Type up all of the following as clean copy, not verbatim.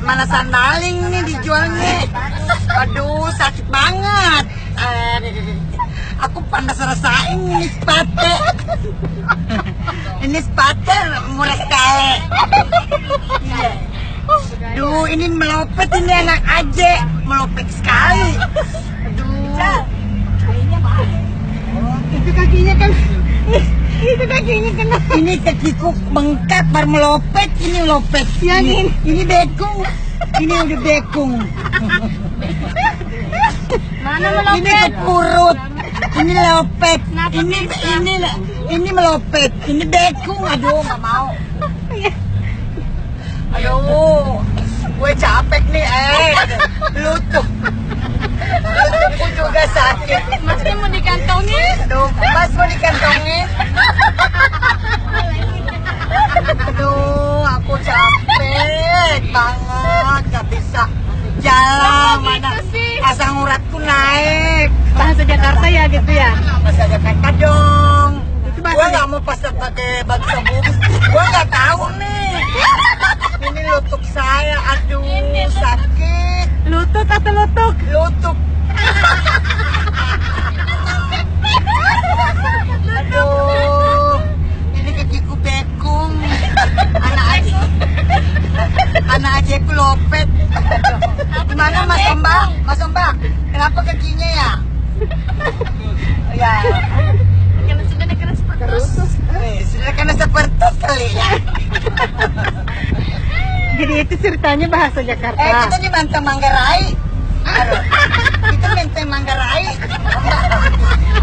mana sandaling nih dijualnya. Aduh, sakit banget. Aku pantas rasain ini sepatu. Ini sepatu murah sekali. Iya. Duh, ini melopet ini anak aja, melopet sekali. Aduh. Itu kakinya kan. Itu kakinya kan. Ini kakiku bengkak baru melopet, ini melopet. Yang ini bekung. Ini udah bekung. Mana melopet? Ini kepurut. Ini melopet. Ini melopet. Ini bekung. Aduh, nggak mau. Aduh, gue capek nih, lututku juga sakit. Masnya mau dikantongin? Aduh, Mas mau dikantongin. Aduh, aku capek banget, gak bisa jalan. Mana asam uratku naik. Bahasa Jakarta ya gitu ya? Bahasa Jakarta dong. Gue gak mau pakai bahasa bugis. Gue gak tahu nih. Ini lutut saya, aduh sakit. Lutut atau lutuk? Lutut. Aduh, ini kakiku bekung. Anak aja aku lopet. Gimana Mas Ombak? Mas Ombak, kenapa kakinya ya? Ya. Sudah kena seperti kali ya. Jadi itu ceritanya bahasa Jakarta. Kita di Banteng Manggarai. Kita Banteng Manggarai.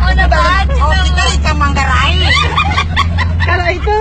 Mana baca? Oh, kita di Manggarai. Kalau itu